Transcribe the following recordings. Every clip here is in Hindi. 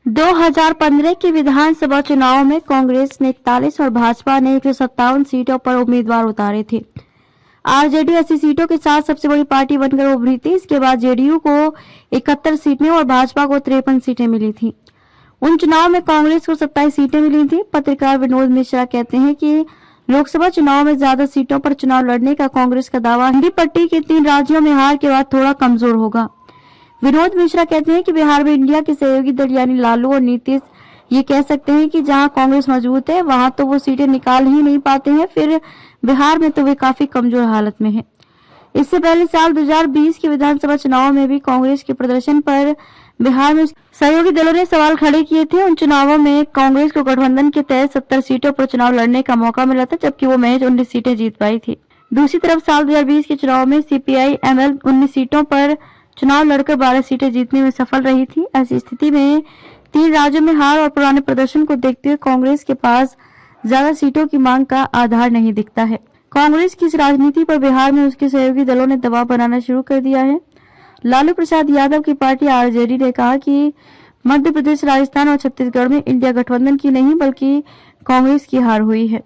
2015 के विधानसभा चुनाव में कांग्रेस ने 41 और भाजपा ने 157 सीटों पर उम्मीदवार उतारे थे। आरजेडी 80 सीटों के साथ सबसे बड़ी पार्टी बनकर उभरी थी। इसके बाद जेडीयू को 71 सीटें और भाजपा को 53 सीटें मिली थी। उन चुनाव में कांग्रेस को 27 सीटें मिली थी। पत्रकार विनोद मिश्रा कहते हैं कि लोकसभा चुनाव में ज्यादा सीटों पर चुनाव लड़ने का कांग्रेस का दावा हिंदी पट्टी के 3 राज्यों में हार के बाद थोड़ा कमजोर होगा। विनोद मिश्रा कहते हैं कि बिहार में इंडिया के सहयोगी दल यानी लालू और नीतीश ये कह सकते हैं कि जहां कांग्रेस मजबूत है वहां तो वो सीटें निकाल ही नहीं पाते हैं, फिर बिहार में तो वे काफी कमजोर हालत में हैं। इससे पहले साल 2020 के विधानसभा चुनाव में भी कांग्रेस के प्रदर्शन पर बिहार में सहयोगी दलों ने सवाल खड़े किए थे। उन चुनावों में कांग्रेस को गठबंधन के तहत 70 सीटों पर चुनाव लड़ने का मौका मिला था, जबकि वो महज 19 सीटें जीत पाई थी। दूसरी तरफ साल 2020 के चुनाव में सीपीआई एमएल 19 सीटों पर चुनाव लड़कर 12 सीटें जीतने में सफल रही थी। ऐसी स्थिति में 3 राज्यों में हार और पुराने प्रदर्शन को देखते हुए कांग्रेस के पास ज्यादा सीटों की मांग का आधार नहीं दिखता है। कांग्रेस की इस राजनीति पर बिहार में उसके सहयोगी दलों ने दबाव बनाना शुरू कर दिया है। लालू प्रसाद यादव की पार्टी आरजेडी ने कहा कि मध्य प्रदेश, राजस्थान और छत्तीसगढ़ में इंडिया गठबंधन की नहीं बल्कि कांग्रेस की हार हुई है।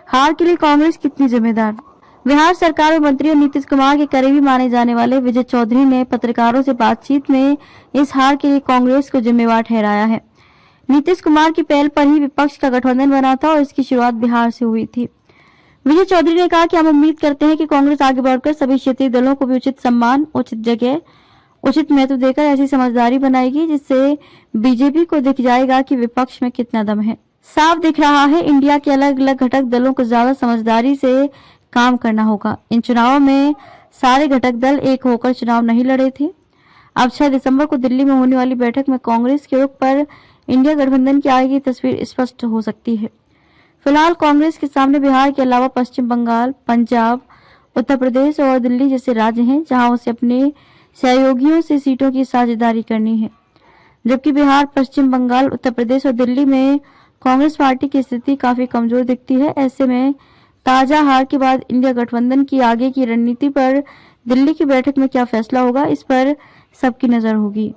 हार के लिए कांग्रेस कितनी जिम्मेदार? बिहार सरकार में मंत्री और नीतीश कुमार के करीबी माने जाने वाले विजय चौधरी ने पत्रकारों से बातचीत में इस हार के लिए कांग्रेस को जिम्मेवार ठहराया है। नीतीश कुमार की पहल पर ही विपक्ष का गठबंधन बना था और इसकी शुरुआत बिहार से हुई थी। विजय चौधरी ने कहा कि हम उम्मीद करते हैं कि कांग्रेस आगे बढ़कर सभी क्षेत्रीय दलों को भी उचित सम्मान, उचित जगह, उचित महत्व देकर ऐसी समझदारी बनाएगी जिससे बीजेपी को दिख जाएगा कि विपक्ष में कितना दम है। साफ दिख रहा है इंडिया के अलग अलग घटक दलों को ज्यादा समझदारी से काम करना होगा। इन चुनावों में सारे घटक दल एक होकर चुनाव नहीं लड़े थे। अब 6 दिसंबर को दिल्ली में होने वाली बैठक में कांग्रेस के रुख पर इंडिया गठबंधन की आगे की तस्वीर स्पष्ट हो सकती है। फिलहाल कांग्रेस के सामने बिहार के अलावा पश्चिम बंगाल, पंजाब, उत्तर प्रदेश और दिल्ली जैसे राज्य हैं जहां उसे अपने सहयोगियों से सीटों की साझेदारी करनी है। जबकि बिहार, पश्चिम बंगाल, उत्तर प्रदेश और दिल्ली में कांग्रेस पार्टी की स्थिति काफी कमजोर दिखती है। ऐसे में ताजा हार के बाद इंडिया गठबंधन की आगे की रणनीति पर दिल्ली की बैठक में क्या फैसला होगा, इस पर सबकी नजर होगी।